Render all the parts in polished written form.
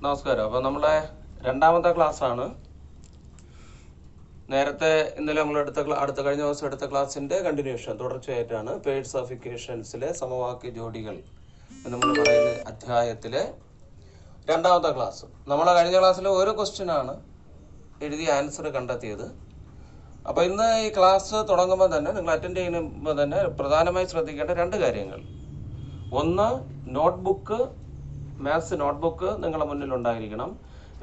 നമസ്കാരം. അപ്പോൾ നമ്മളെ രണ്ടാമത്തെ ക്ലാസ്സാണ്. നേരത്തെ ഇന്നലെ നമ്മൾ അടുത്ത കഴിഞ്ഞ ദിവസം എടുത്ത ക്ലാസ്സിൻ്റെ കണ്ടിന്യൂഷൻ തുടർച്ചയായിട്ടാണ് പേഴ്സ് ഓഫ് ഇക്വേഷൻസിലെ സമവാക്യ ജോഡികൾ നമ്മൾ പറയുന്ന അധ്യായത്തിലെ രണ്ടാമത്തെ ക്ലാസ്. നമ്മളെ കഴിഞ്ഞ ക്ലാസ്സിലെ ഒരു ക്വസ്റ്റ്യനാണ് എഴുതി ആൻസർ കണ്ടെത്തിയത്. അപ്പോൾ ഇന്ന് ഈ ക്ലാസ് തുടങ്ങുമ്പോൾ തന്നെ നിങ്ങൾ അറ്റൻഡ് ചെയ്യുമ്പോൾ തന്നെ പ്രധാനമായി ശ്രദ്ധിക്കേണ്ട രണ്ട് കാര്യങ്ങൾ. ഒന്ന്, നോട്ട്ബുക്ക്, മാത്സ് നോട്ട്ബുക്ക് നിങ്ങളുടെ മുന്നിൽ ഉണ്ടായിരിക്കണം.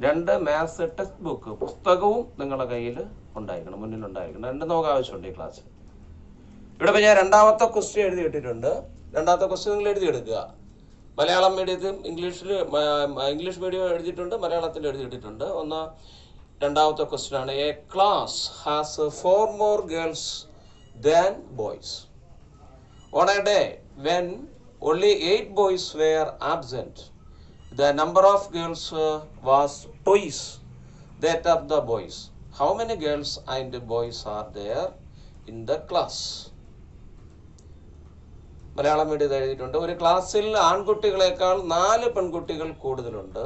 രണ്ട്, മാത്സ് ടെക്സ്റ്റ് ബുക്ക്, പുസ്തകവും നിങ്ങളുടെ കയ്യിൽ ഉണ്ടായിരിക്കണം, മുന്നിലുണ്ടായിരിക്കണം. രണ്ടും നമുക്ക് ആവശ്യമുണ്ട് ഈ ക്ലാസ്സിൽ. ഇവിടെ ഇപ്പോൾ ഞാൻ രണ്ടാമത്തെ ക്വസ്റ്റ്യൻ എഴുതി ഇട്ടിട്ടുണ്ട്. രണ്ടാമത്തെ ക്വസ്റ്റ്യൻ നിങ്ങൾ എഴുതിയെടുക്കുക. മലയാളം മീഡിയത്തിൽ ഇംഗ്ലീഷ് മീഡിയം എഴുതിയിട്ടുണ്ട്, മലയാളത്തിൽ എഴുതിയിട്ടിട്ടുണ്ട്. രണ്ടാമത്തെ ക്വസ്റ്റ്യൻ ആണ്, A class has 4 more girls than boys. On a day when only 8 boys were absent, the number of girls was twice that of the boys. How many girls and boys are there in the class? Malayalam മീഡിയത്തിൽ എഴുതിയിട്ടുണ്ട്. ഒരു ക്ലാസ്സിൽ ആൺകുട്ടികളെക്കാൾ 4 പെൺകുട്ടികൾ കൂടുതലുണ്ട്.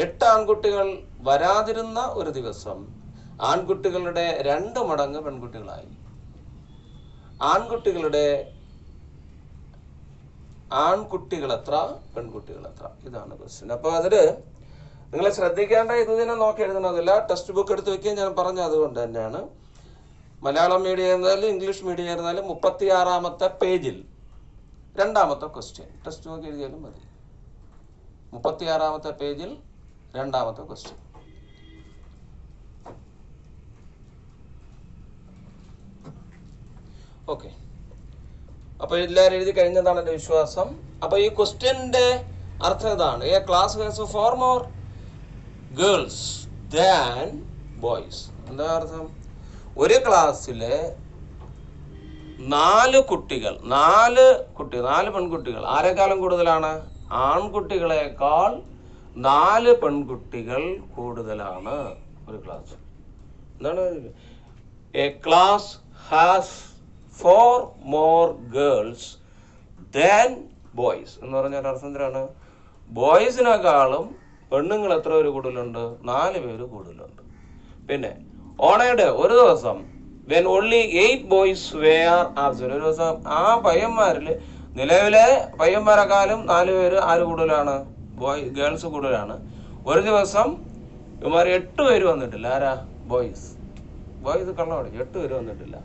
8 ആൺകുട്ടികൾ വരാതിരുന്ന ഒരു ദിവസം ആൺകുട്ടികളുടെ 2 മടങ്ങ് പെൺകുട്ടികളായി. ആൺകുട്ടികൾ എത്ര, പെൺകുട്ടികൾ എത്ര? ഇതാണ് ക്വസ്റ്റ്യൻ. അപ്പോൾ അതില് നിങ്ങൾ ശ്രദ്ധിക്കേണ്ട, ഇത് തന്നെ നോക്കി എഴുതണതില്ല. ടെക്സ്റ്റ് ബുക്ക് എടുത്ത് വെക്കാൻ ഞാൻ പറഞ്ഞ അതുകൊണ്ട് തന്നെയാണ്. മലയാളം മീഡിയം ആയിരുന്നാലും ഇംഗ്ലീഷ് മീഡിയം ആയിരുന്നാലും 36-ാമത്തെ പേജിൽ രണ്ടാമത്തെ ക്വസ്റ്റ്യൻ ടെക്സ്റ്റ് ബുക്ക് എഴുതിയാലും മതി. 36-ാമത്തെ പേജിൽ രണ്ടാമത്തെ ക്വസ്റ്റ്യൻ. ഓക്കെ, അപ്പൊ എല്ലാവരും എഴുതി കഴിഞ്ഞതാണ് എൻ്റെ വിശ്വാസം. അപ്പൊ ഈ ക്വസ്റ്റ്യന്റെ അർത്ഥം ഇതാണ്, A class has 4 more girls than boys. എന്താ അർത്ഥം? ഒരു ക്ലാസ്സിലെ 4 പെൺകുട്ടികൾ ആരെക്കാളും കൂടുതലാണ്? ആൺകുട്ടികളെക്കാൾ 4 പെൺകുട്ടികൾ കൂടുതലാണ് ഒരു ക്ലാസ്. എന്താണ്? A class has 4 more girls than boys എന്ന് പറഞ്ഞാൽ അർത്ഥം എന്തിനാണ്? ബോയ്സിനേക്കാളും പെണ്ണുങ്ങൾ എത്ര പേര് കൂടുതലുണ്ട്? 4 പേര് കൂടുതലുണ്ട്. പിന്നെ ഓണയുടെ ഒരു ദിവസം when only 8 boys were absent, ഒരു ദിവസം ആ പയ്യന്മാരിൽ നിലവിലെ പയ്യന്മാരെക്കാളും 4 പേര് ആര് കൂടുതലാണ്? ഗേൾസ് കൂടുതലാണ്. ഒരു ദിവസം ഇവന്മാർ 8 പേര് വന്നിട്ടില്ല. ആരാ? ബോയ്സ് കള്ളമാണ്, 8 പേര് വന്നിട്ടില്ല.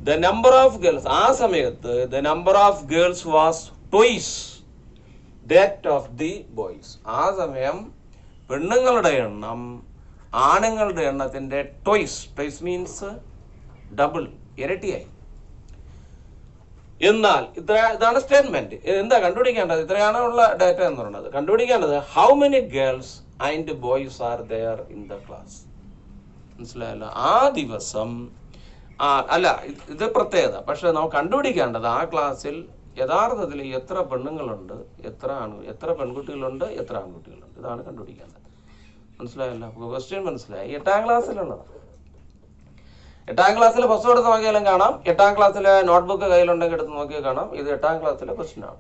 The number of girls, ആ സമയത്ത് the number of girls was twice that of the boys. ആ സമയം പെണ്ണുങ്ങളുടെ എണ്ണം ആണുങ്ങളുടെ എണ്ണത്തിന്റെ twice മീൻസ് ഡബിൾ, ഇരട്ടിയായി. എന്നാൽ ഇതാണ് സ്റ്റേറ്റ്മെന്റ്. എന്താ കണ്ടുപിടിക്കേണ്ടത്? ഇത്രയാണ് ഉള്ള ഡാറ്റ എന്ന് പറയുന്നത്. കണ്ടുപിടിക്കേണ്ടത് how many girls and boys are there in the class. മനസ്സിലായല്ലോ? ആ ദിവസം അല്ല, ഇത് പ്രത്യേകത. പക്ഷെ നമുക്ക് കണ്ടുപിടിക്കേണ്ടത് ആ ക്ലാസ്സിൽ യഥാർത്ഥത്തിൽ എത്ര പെണ്ണുങ്ങളുണ്ട്, എത്ര പെൺകുട്ടികളുണ്ട്, എത്ര ആൺകുട്ടികളുണ്ട്. ഇതാണ് കണ്ടുപിടിക്കേണ്ടത്. മനസ്സിലായല്ലോ? ക്വസ്റ്റ്യൻ മനസ്സിലായി? 8ാം ക്ലാസ്സിലുള്ളത്. 8ാം ക്ലാസ്സിലെ പുസ്തകം എടുത്ത് നോക്കിയാലും കാണാം. 8ാം ക്ലാസ്സിലെ നോട്ട്ബുക്ക് കയ്യിലുണ്ടെങ്കിൽ എടുത്ത് നോക്കിയാൽ കാണാം. ഇത് 8ാം ക്ലാസ്സിലെ ക്വസ്റ്റ്യൻ ആണ്.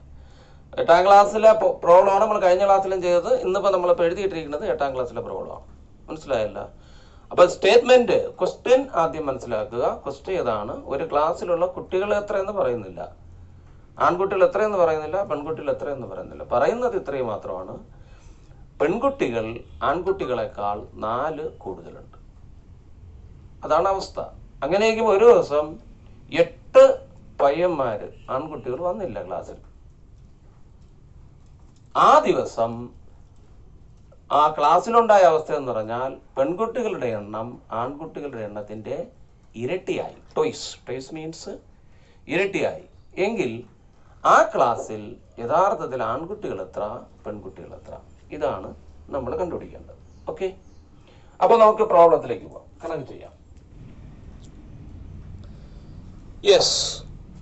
8ാം ക്ലാസ്സിലെ പ്രോബ്ലമാണ് നമ്മൾ കഴിഞ്ഞ ക്ലാസ്സിലും ചെയ്തത്. ഇന്നിപ്പോൾ നമ്മളിപ്പോൾ എഴുതിയിട്ടിരിക്കുന്നത് 8ാം ക്ലാസ്സിലെ പ്രോബ്ലമാണ്. മനസ്സിലായല്ലോ? അപ്പൊ സ്റ്റേറ്റ്മെന്റ്, ക്വസ്റ്റ്യൻ ആദ്യം മനസ്സിലാക്കുക. ക്വസ്റ്റ്യൻ ഏതാണ്? ഒരു ക്ലാസ്സിലുള്ള കുട്ടികൾ എത്രയെന്ന് പറയുന്നില്ല, ആൺകുട്ടികൾ എത്രയെന്ന് പറയുന്നില്ല, പെൺകുട്ടികൾ എത്രയെന്ന് പറയുന്നില്ല. പറയുന്നത് ഇത്രയും മാത്രമാണ്, പെൺകുട്ടികൾ ആൺകുട്ടികളെക്കാൾ 4 കൂടുതലുണ്ട്. അതാണ് അവസ്ഥ. അങ്ങനെയെങ്കിൽ ഒരു ദിവസം 8 പയ്യന്മാര് ആൺകുട്ടികൾ വന്നില്ല ക്ലാസ്സിൽ. ആ ദിവസം ആ ക്ലാസ്സിലുണ്ടായ അവസ്ഥ എന്ന് പറഞ്ഞാൽ പെൺകുട്ടികളുടെ എണ്ണം ആൺകുട്ടികളുടെ എണ്ണത്തിന്റെ ഇരട്ടിയായി. ടോയ്സ് മീൻസ് ഇരട്ടിയായി. എങ്കിൽ ആ ക്ലാസ്സിൽ യഥാർത്ഥത്തിൽ ആൺകുട്ടികൾ എത്ര, പെൺകുട്ടികൾ എത്ര? ഇതാണ് നമ്മൾ കണ്ടുപിടിക്കേണ്ടത്. ഓക്കെ, അപ്പൊ നമുക്ക് പ്രോബ്ലത്തിലേക്ക് പോവാം. കണക്ക് ചെയ്യാം. യെസ്,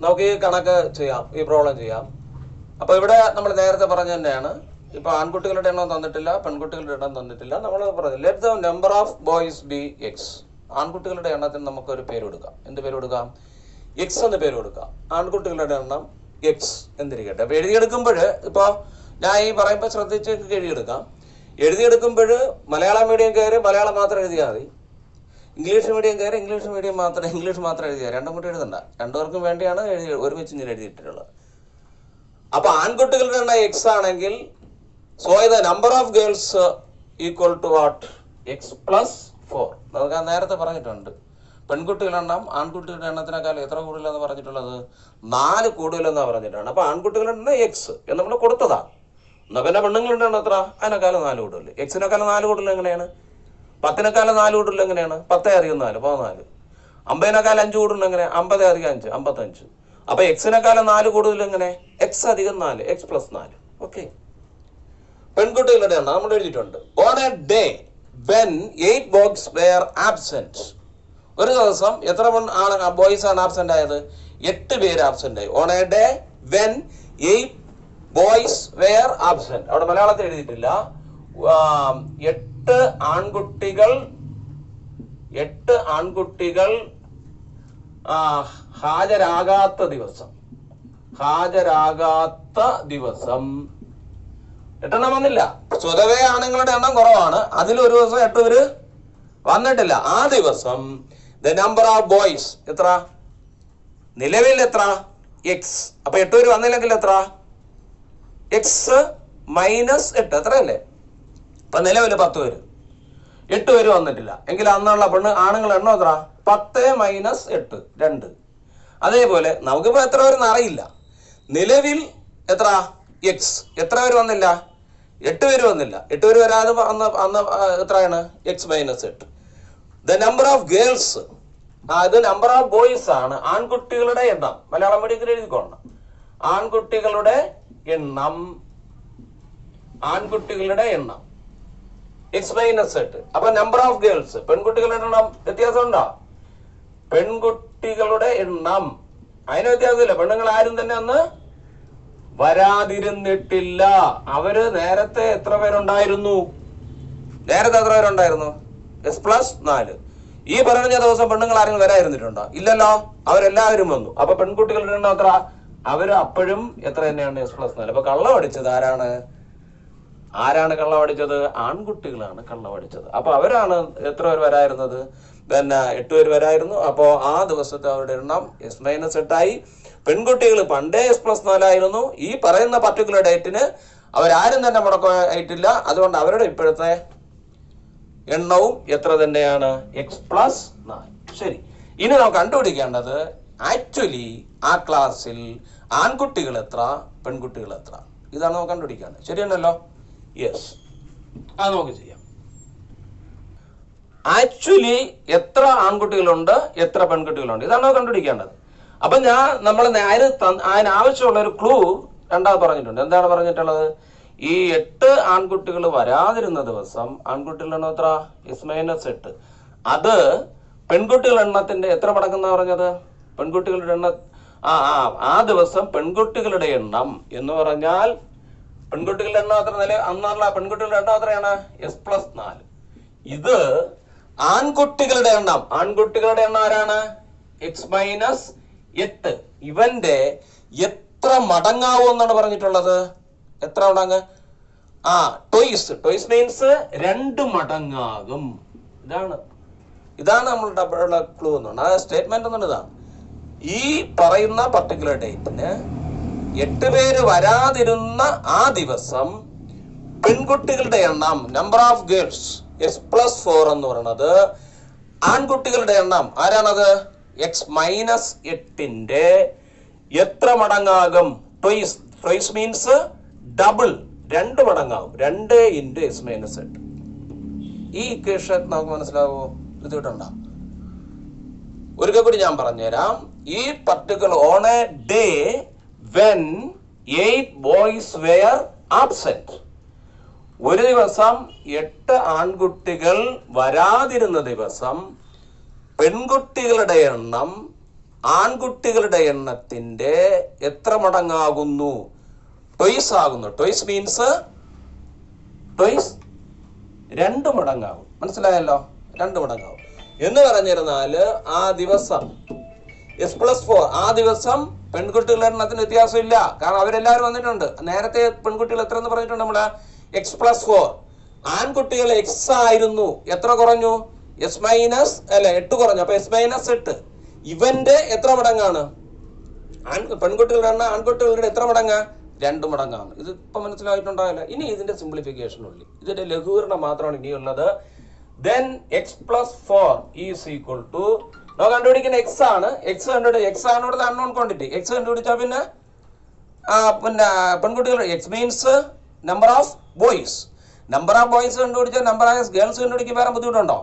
നമുക്ക് ഈ കണക്ക് ചെയ്യാം, ഈ പ്രോബ്ലം ചെയ്യാം. അപ്പൊ ഇവിടെ നമ്മൾ നേരത്തെ പറഞ്ഞ തന്നെയാണ്. ഇപ്പൊ ആൺകുട്ടികളുടെ എണ്ണം തന്നിട്ടില്ല, പെൺകുട്ടികളുടെ എണ്ണം തന്നിട്ടില്ല. നമ്മൾ പറഞ്ഞു let the number of boys B X. ആൺകുട്ടികളുടെ എണ്ണത്തിന് നമുക്കൊരു പേര് കൊടുക്കാം. എന്ത് പേര് കൊടുക്കാം? എക്സ് എന്ന് പേര് കൊടുക്കാം. ആൺകുട്ടികളുടെ എണ്ണം എക്സ് എന്നിരിക്കട്ടെ. അപ്പൊ എഴുതിയെടുക്കുമ്പോൾ ഇപ്പൊ ഞാൻ ഈ പറയുമ്പോൾ ശ്രദ്ധിച്ച് എഴുതിയെടുക്കാം. എഴുതിയെടുക്കുമ്പോൾ മലയാളം മീഡിയം കയറി മലയാളം മാത്രം എഴുതിയാൽ മതി, ഇംഗ്ലീഷ് മീഡിയം കയറി ഇംഗ്ലീഷ് മാത്രം എഴുതിയാൽ രണ്ടും കൂട്ടി എഴുതണ്ട. രണ്ടുപേർക്കും വേണ്ടിയാണ് ഒരുമിച്ച് ഞാൻ എഴുതിയിട്ടുള്ളത്. അപ്പൊ ആൺകുട്ടികളുടെ എണ്ണം എക്സ് ആണെങ്കിൽ so the number of girls equal to what? X plus 4. നമുക്ക് ആ നേരത്തെ പറഞ്ഞിട്ടുണ്ട്. പെൺകുട്ടികളുടെ എണ്ണം ആൺകുട്ടികളുടെ എണ്ണത്തിനേക്കാൾ എത്ര കൂടുതലെന്ന് പറഞ്ഞിട്ടുള്ളത്? 4 കൂടുതലെന്നാണ് പറഞ്ഞിട്ടാണ്. അപ്പൊ ആൺകുട്ടികളുടെ എണ്ണം എക്സ് എന്ന് നമ്മൾ കൊടുത്തതാ. എന്നാ പിന്നെ പെണ്ണുങ്ങളുടെ എണ്ണം എത്ര? അതിനേക്കാളും 4 കൂടുതൽ. എക്സിനേക്കാളും 4 കൂടുതൽ എങ്ങനെയാണ്? 10-നേക്കാളും 4 കൂടുതൽ എങ്ങനെയാണ്? 10 + 4 14. 50-നേക്കാളും 5 കൂടുതൽ എങ്ങനെ? 50 + 5 55. അപ്പൊ എക്സിനേക്കാളും 4 കൂടുതൽ എങ്ങനെ? X + 4, X + 4. ഓക്കെ. പെൺകുട്ടികളുടെ എണ്ണം നമ്മൾ എഴുതിയിട്ടുണ്ട്. On A day when 8 boys were absent. ഒരു ദിവസം എത്ര ബോയ്സ് ആണ് ആബ്സെന്റ് ആയത്? 8 പേര് ആബ്സെന്റ് ആയി. On A day when 8 boys were absent. അവിടെ മലയാളത്തിൽ എഴുതിയിട്ടില്ല. 8 ആൺകുട്ടികൾ ഹാജരാകാത്ത ദിവസം 8 വന്നില്ല. സ്വതവേ ആണുങ്ങളുടെ എണ്ണം കുറവാണ്. അതിലൊരു ദിവസം 8 പേര് വന്നിട്ടില്ല. ആ ദിവസം ദ നമ്പർ ഓഫ് ബോയ്സ് എത്ര? നിലവിൽ എത്ര? എക്സ്. അപ്പൊ 8 പേര് വന്നില്ലെങ്കിൽ എത്ര? എക്സ് - 8. എത്രയല്ലേ? ഇപ്പൊ നിലവിൽ 10 പേര്, 8 പേര് വന്നിട്ടില്ല എങ്കിൽ അന്നുള്ള ആണുങ്ങളുടെ എണ്ണം എത്ര? 10 - 8 2. അതേപോലെ നമുക്കിപ്പോ എത്ര പേരെന്ന് അറിയില്ല. നിലവിൽ എത്ര? എക്സ്. എത്ര പേര് വന്നില്ല? 8 പേര് വന്നില്ല. 8 പേര് വരാതെ അന്ന് എത്രയാണ്? X - 8. The number of girls, ഇത് നമ്പർ ഓഫ് ബോയ്സ് ആണ്. ആൺകുട്ടികളുടെ എണ്ണം മലയാളം മീഡിയത്തിൽ എഴുതിക്കോണം. ആൺകുട്ടികളുടെ എണ്ണം എക്സ് - 8. അപ്പൊ നമ്പർ ഓഫ് ഗേൾസ്, പെൺകുട്ടികളുടെ എണ്ണം വ്യത്യാസം ഉണ്ടോ? പെൺകുട്ടികളുടെ എണ്ണം അതിന് വ്യത്യാസമില്ല. പെണ്ണുങ്ങൾ ആരും തന്നെ അന്ന് വരാതിരുന്നിട്ടില്ല. അവര് നേരത്തെ എത്ര പേരുണ്ടായിരുന്നു? S plus 4. ഈ പറഞ്ഞ ദിവസം പെണ്ണുങ്ങൾ ആരെങ്കിലും വരാതിരുന്നിട്ടുണ്ടോ? ഇല്ലല്ലോ. അവരെല്ലാവരും വന്നു. അപ്പൊ പെൺകുട്ടികളുടെ എണ്ണം എത്ര? അവര് അപ്പോഴും എത്ര തന്നെയാണ്? S plus 4. അപ്പൊ കള്ളമടിച്ചത് ആരാണ് കള്ളമടിച്ചത്? ആൺകുട്ടികളാണ് കള്ളമടിച്ചത്. അപ്പൊ അവരാണ് എത്ര പേര് വരായിരുന്നത്? പിന്നെ 8 പേര് വരായിരുന്നു. അപ്പോ ആ ദിവസത്തെ അവരുടെ എണ്ണം എസ് - 8 ആയി. പെൺകുട്ടികൾ പണ്ടേ എസ് പ്ലസ് 4 ആയിരുന്നു. ഈ പറയുന്ന പർട്ടിക്കുലർ ഡേറ്റിന് അവരാരും തന്നെ മുടക്കമായിട്ടില്ല. അതുകൊണ്ട് അവരുടെ ഇപ്പോഴത്തെ എണ്ണവും എത്ര തന്നെയാണ്? X plus 4. ശരി, ഇനി നാം കണ്ടുപിടിക്കേണ്ടത് ആക്ച്വലി ആ ക്ലാസ്സിൽ ആൺകുട്ടികൾ എത്ര, പെൺകുട്ടികൾ എത്ര, ഇതാണ് നമുക്ക് കണ്ടുപിടിക്കേണ്ടത്. ശരിയാണല്ലോ? യെസ്, അത് നമുക്ക് ചെയ്യാം. ആക്ച്വലി എത്ര ആൺകുട്ടികളുണ്ട്, എത്ര പെൺകുട്ടികളുണ്ട്, ഇതാണ് നമുക്ക് കണ്ടുപിടിക്കേണ്ടത്. അപ്പൊ നമ്മൾ അതിനാവശ്യമുള്ള ഒരു ക്ലൂ രണ്ടാമത് പറഞ്ഞിട്ടുണ്ട്. എന്താണ് പറഞ്ഞിട്ടുള്ളത്? ഈ 8 ആൺകുട്ടികൾ വരാതിരുന്ന ദിവസം ആൺകുട്ടികളുടെ എണ്ണം എത്ര? എസ് - 8. അത് പെൺകുട്ടികളുടെ എണ്ണത്തിന്റെ എത്ര മടങ്ങെന്നാ പറഞ്ഞത്? പെൺകുട്ടികളുടെ എണ്ണം ആ ദിവസം പെൺകുട്ടികളുടെ എണ്ണം എന്ന് പറഞ്ഞാൽ പെൺകുട്ടികളുടെ എണ്ണം എത്ര? അന്നുള്ള പെൺകുട്ടികളുടെ എണ്ണം എത്രയാണ്? S plus 4. ഇത് ആൺകുട്ടികളുടെ എണ്ണം ആരാണ്? എക്സ് - 8. ഇവന്റെ എത്ര മടങ്ങാവും എന്നാണ് പറഞ്ഞിട്ടുള്ളത്? എത്ര മടങ്ങ്? Toys means 2 മടങ്ങാകും. ഇതാണ് നമ്മളുടെ ക്ലൂ എന്നുണ്ട്. ആ സ്റ്റേറ്റ്മെന്റ് എന്നുണ്ട്. ഇതാണ് ഈ പറയുന്ന പർട്ടിക്കുലർ ഡേറ്റിന് 8 പേര് വരാതിരുന്ന ആ ദിവസം പെൺകുട്ടികളുടെ എണ്ണം number of girls S plus 4 എന്ന് പറയുന്നത് ആൺകുട്ടികളുടെ എണ്ണം ആരാണത്? എക്സ് - 8ന്റെ എത്ര മടങ്ങാകും? ടോയ്സ് മീൻസ് ഡബിൾ, 2 മടങ്ങാകും. 2 × എസ് - 8. ഈ ഇക്വേഷൻ നമുക്ക് മനസ്സിലാവോ? ബുദ്ധിമുട്ടുണ്ടോ? ഒരിക്കൽ കൂടി ഞാൻ പറഞ്ഞുതരാം. ഈ particular on A day when 8 boys were absent, ഒരു ദിവസം 8 ആൺകുട്ടികൾ വരാതിരുന്ന ദിവസം പെൺകുട്ടികളുടെ എണ്ണം ആൺകുട്ടികളുടെ എണ്ണത്തിന്റെ എത്ര മടങ്ങാകുന്നു? ടോയ്സ് ആകുന്നു. Toys means 2 മടങ്ങാകും. മനസ്സിലായല്ലോ? 2 മടങ്ങാകും എന്ന് പറഞ്ഞിരുന്നാല് ആ ദിവസം എസ് പ്ലസ് 4, ആ ദിവസം പെൺകുട്ടികളുടെ എണ്ണത്തിന് വ്യത്യാസമില്ല. കാരണം അവരെല്ലാവരും വന്നിട്ടുണ്ട്. നേരത്തെ പെൺകുട്ടികൾ എത്ര എന്ന് പറഞ്ഞിട്ടുണ്ട് നമ്മള്? X plus 4. ആൺകുട്ടികൾ എക്സ് ആയിരുന്നു, എത്ര കുറഞ്ഞു? എസ് മൈനസ് അല്ല 8 കുറഞ്ഞു. അപ്പൊ എസ് മൈനസ് 8 ഇവന്റെ എത്ര മടങ്ങാണ്? പെൺകുട്ടികളുടെ എണ്ണം ആൺകുട്ടികളുടെ എത്ര മടങ്ങാ? 2 മടങ്ങാണ്. ഇത് ഇപ്പൊ മനസ്സിലായിട്ടുണ്ടാവില്ല. ഇനി ഇതിന്റെ സിംപ്ലിഫിക്കേഷൻ ഉള്ളു, ഇതിന്റെ ലഘൂകരണം മാത്രമാണ് ഇനിയുള്ളത്. Then x plus 4 is equal to, നമുക്ക് കണ്ടുപിടിക്കുന്ന എക്സ് ആണ്. എക്സ് ആണ് ഇവിടുത്തെ അൺനോൺ ക്വാണ്ടിറ്റി. എക്സ് കണ്ടുപിടിച്ചാൽ പിന്നെ പെൺകുട്ടികൾ X means number of boys. Number of boys കണ്ടുപിടിച്ചാൽ നമ്പർ ഓഫ് ഗേൾസ് കണ്ടുപിടിക്കാൻ വേറെ ബുദ്ധിമുട്ടുണ്ടോ?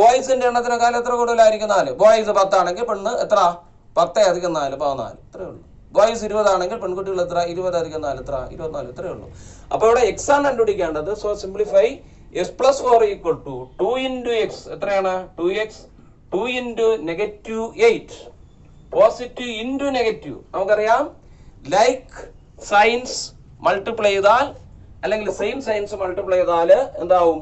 ബോയ്സിന്റെ എണ്ണത്തിനേക്കാൾ എത്ര കൂടുതലായിരിക്കും? 4. ബോയ്സ് 10 ആണെങ്കിൽ പെണ്ണ് എത്ര? 10 + 4 14. ഇത്രേ ഉള്ളൂ. ബോയ്സ് 20 ആണെങ്കിൽ പെൺകുട്ടികൾ എത്ര? 20 + 4 എത്ര? 24. ഇത്രേ ഉള്ളൂ. അപ്പൊ ഇവിടെ എക്സ് ആണ് കണ്ടുപിടിക്കേണ്ടത്. So simplify s plus 4 equal to 2 into x. എത്രയാണ്? 2x. 2 into -8. Positive into negative. നമുക്കറിയാം ലൈക്ക് സൈൻസ് മൾട്ടിപ്ലൈ ചെയ്താൽ അല്ലെങ്കിൽ സെയിം സൈൻസ് മൾട്ടിപ്ലൈ ചെയ്താൽ എന്താവും?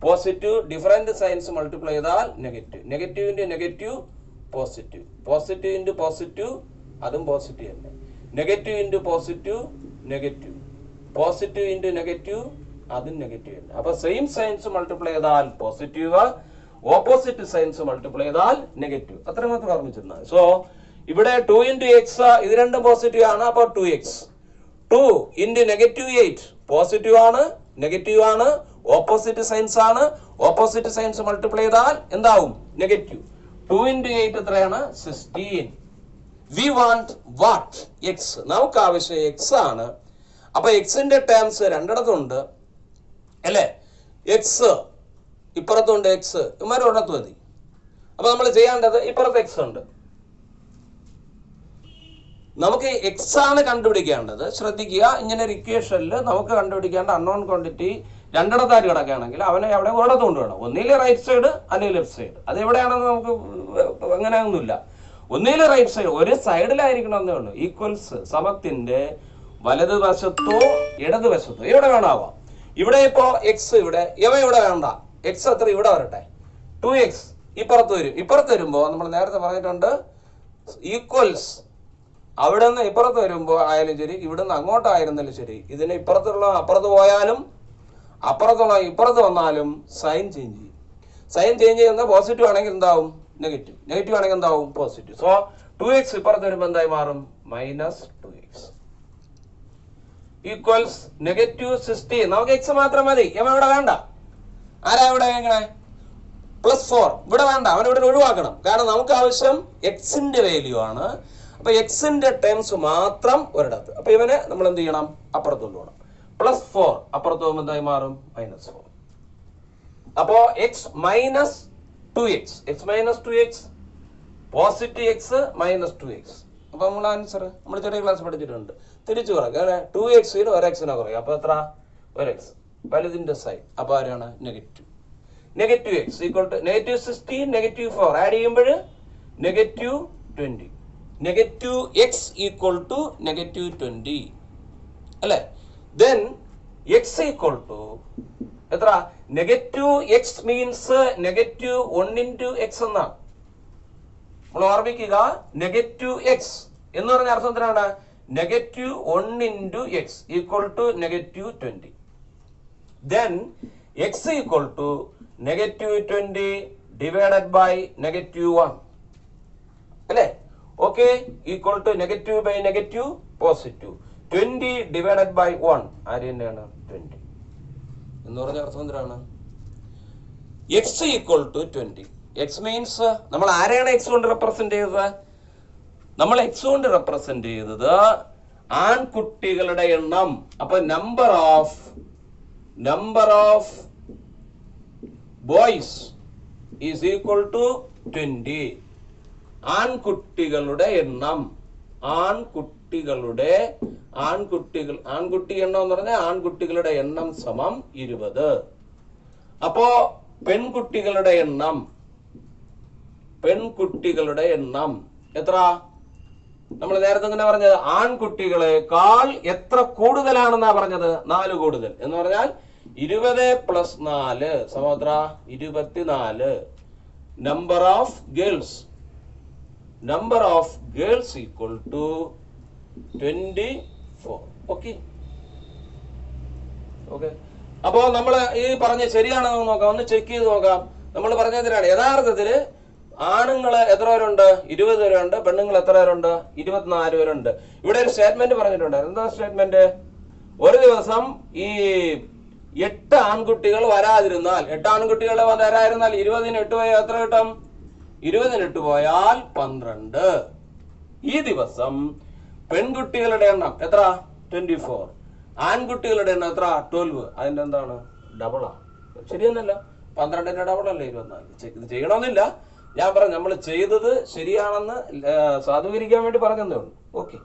പോസിറ്റീവ്. ഡിഫറെന്റ് സൈൻസ് മൾട്ടിപ്ലൈ ചെയ്താൽ negative. Negative into negative positive. Positive into positive അതും positive തന്നെ. Negative into positive negative. Positive into negative അതും negative തന്നെ. അപ്പൊ സെയിം സൈൻസ് മൾട്ടിപ്ലൈ ചെയ്താൽ പോസിറ്റീവ്, ഓപ്പോസിറ്റ് സൈൻസ് മൾട്ടിപ്ലൈ ചെയ്താൽ നെഗറ്റീവ്. അത്ര മാത്രം ഓർമ്മിച്ചിരുന്നത്. സോ ഇവിടെ 2 into x ഇത് രണ്ടും പോസിറ്റീവ് ആണ്. അപ്പൊ 2x. 2 into -8 പോസിറ്റീവ് ആണ്, നെഗറ്റീവ് ആണ്, ഓപ്പോസിറ്റ് സൈൻസ് ആണ്. ഓപ്പോസിറ്റ് സൈൻസ് മൾട്ടിപ്ലൈ ചെയ്താൽ എന്താവും? നെഗറ്റീവ്. 2 into 8 എത്രയാണ്? 16. We want what? എക്സ്. നമുക്ക് ആവശ്യം എക്സ് ആണ്. അപ്പൊ എക്സിന്റെ ടേംസ് രണ്ടിടത്തുണ്ട് അല്ലേ? എക്സ് ഇപ്പുറത്തുണ്ട്, എക്സ് ഇമാരും ഒരിടത്ത് മതി. അപ്പൊ നമ്മൾ ചെയ്യേണ്ടത് ഇപ്പുറത്ത് എക്സ് ഉണ്ട്, നമുക്ക് എക്സ് ആണ് കണ്ടുപിടിക്കേണ്ടത്. ശ്രദ്ധിക്കുക, ഇങ്ങനെ ഒരു ഇക്വേഷനിൽ നമുക്ക് കണ്ടുപിടിക്കേണ്ട അൺനോൺ ക്വാണ്ടിറ്റി രണ്ടിടത്തായിട്ട് കിടക്കുകയാണെങ്കിൽ അവനെ അവിടെ ഒരിടത്ത് കൊണ്ടുവേണം. ഒന്നിലെ റൈറ്റ് സൈഡ് അല്ലെങ്കിൽ ലെഫ്റ്റ് സൈഡ്. അത് എവിടെയാണെന്ന് നമുക്ക് അങ്ങനെയൊന്നുമില്ല. ഒന്നിലെ റൈറ്റ് സൈഡ്, ഒരു സൈഡിലായിരിക്കണമെന്നേ ഉള്ളൂ. ഈക്വൽസ് സമത്തിന്റെ വലതുവശത്തോ ഇടതുവശത്തോ എവിടെ വേണമാവാം. ഇവിടെ ഇപ്പോ എക്സ് ഇവിടെ വേണ്ട. എക്സ് എത്ര? ഇവിടെ വരട്ടെ. 2x ഇപ്പുറത്ത് വരും. ഇപ്പുറത്ത് വരുമ്പോ നമ്മൾ നേരത്തെ പറഞ്ഞിട്ടുണ്ട് ഈക്വൽസ്. അവിടെ നിന്ന് ഇപ്പുറത്ത് വരുമ്പോ ആയാലും ശരി, ഇവിടെ നിന്ന് അങ്ങോട്ടായിരുന്നാലും ശരി, ഇതിന് ഇപ്പുറത്തുള്ള അപ്പുറത്ത് പോയാലും അപ്പുറത്തുള്ള ഇപ്പുറത്ത് വന്നാലും സൈൻ ചേഞ്ച് ചെയ്യും. സൈൻ ചേഞ്ച് ചെയ്യുന്ന പോസിറ്റീവ് ആണെങ്കിൽ എന്താവും? നെഗറ്റീവ്. നെഗറ്റീവ് ആണെങ്കിൽ എന്താവും? പോസിറ്റീവ്. സോ 2x ഇപ്പുറത്ത് വരുമ്പോ എന്തായി മാറും? -2x equals -16. നമുക്ക് എക്സ് മാത്രം മതി. ഇവിടെ വേണ്ട. ആരാ ഇവിടെ എങ്ങനെ? +4 ഇവിടെ വേണ്ട. അവനിവിടെ ഒഴിവാക്കണം. കാരണം നമുക്ക് ആവശ്യം എക്സിന്റെ വാല്യൂ ആണ്. അപ്പൊ എക്സിന്റെ ടേംസ് മാത്രം ഒരിടത്ത്. അപ്പൊ ഇവനെ നമ്മൾ എന്ത് ചെയ്യണം? അപ്പുറത്ത് കൊണ്ടുപോകണം. +4 അപ്പുറത്ത് പോകുമ്പോൾ എന്തായി മാറും? -4. അപ്പോ x -2x. x -2x positive X -2x. അപ്പൊ നമ്മൾ ആൻസർ നമ്മൾ ചെറിയ ക്ലാസ് പഠിച്ചിട്ടുണ്ട്. തിരിച്ചു കുറയ്ക്കുക. 2x-ന് 1x-നെ കുറയും. അപ്പൊ എത്ര? 1x. വലുതിന്റെ സൈൻ. അപ്പൊ ആരാണ്? Negative. -x equal to -16 -4 add ചെയ്യുമ്പോൾ -20. -x ഈക്വൽ ടു -20 അല്ലെ? ദെൻ x ഈക്വൽ ടു എത്ര? -x മീൻസ് -1 into x എന്നാണ്. നമ്മൾ ഓർമ്മിക്കുക, -x എന്ന് പറഞ്ഞ അർത്ഥം എന്തിനാണ്? -1 into x equal to -20. Then x equal to -20 divided by -1 അല്ലേ? Okay, equal to negative by negative positive. 20 divided by 1 ആര് തന്നെയാണ്? 20 എന്ന് പറഞ്ഞ അർത്ഥം എന്തിനാണ്? x equal to 20. x means നമ്മൾ ആരെയാണ് x കൊണ്ട് റെപ്രസെന്റ് ചെയ്തത്? നമ്മൾ x കൊണ്ട് റെപ്രസെന്റ് ചെയ്തത് ആൺകുട്ടികളുടെ എണ്ണം. അപ്പൊ number of boys is equal to 20. ആൺകുട്ടികളുടെ എണ്ണം. ആൺകുട്ടി എണ്ണം എന്ന് പറഞ്ഞാൽ ആൺകുട്ടികളുടെ എണ്ണം സമം 20. അപ്പോ പെൺകുട്ടികളുടെ എണ്ണം എത്ര? നമ്മൾ നേരത്തെ തന്നെ പറഞ്ഞത് ആൺകുട്ടികളെക്കാൾ എത്ര കൂടുതലാണെന്നാ പറഞ്ഞത്? 4 കൂടുതൽ എന്ന് പറഞ്ഞാൽ 20 + 4 സമത്ര 24. Number of girls equal to 24. Okay. അപ്പോൾ നമ്മൾ ഈ പറഞ്ഞ ശരിയാണെന്ന് നോക്കാം, ഒന്ന് ചെക്ക് ചെയ്ത് നോക്കാം. നമ്മൾ പറഞ്ഞതിനാണ് യഥാർത്ഥത്തില് ആണുങ്ങള് എത്ര പേരുണ്ട്? 20 പേരുണ്ട്. പെണ്ണുങ്ങൾ എത്ര പേരുണ്ട്? 24 പേരുണ്ട്. ഇവിടെ ഒരു സ്റ്റേറ്റ്മെന്റ് പറഞ്ഞിട്ടുണ്ട്. എന്താ സ്റ്റേറ്റ്മെന്റ്? ഒരു ദിവസം ഈ 8 ആൺകുട്ടികൾ വരാതിരുന്നാൽ, 8 ആൺകുട്ടികൾ വരാതിരുന്നാൽ 20-ന് 8 പോയാൽ എത്ര കിട്ടും? 20-ന് 8 പോയാൽ 12. ഈ ദിവസം പെൺകുട്ടികളുടെ എണ്ണം എത്ര? 24. ആൺകുട്ടികളുടെ എണ്ണം എത്ര? 12. അതിന്റെ എന്താണ്? ഡബിളാ. ശരിയെന്നല്ല, 12-ന്റെ ഡബിളല്ലേ 24. ഇത് ചെയ്യണമെന്നില്ല, ഞാൻ പറഞ്ഞു നമ്മൾ ചെയ്തത് ശരിയാണെന്ന് സാധൂകരിക്കാൻ വേണ്ടി പറഞ്ഞതേ ഉള്ളൂ. ഓക്കെ.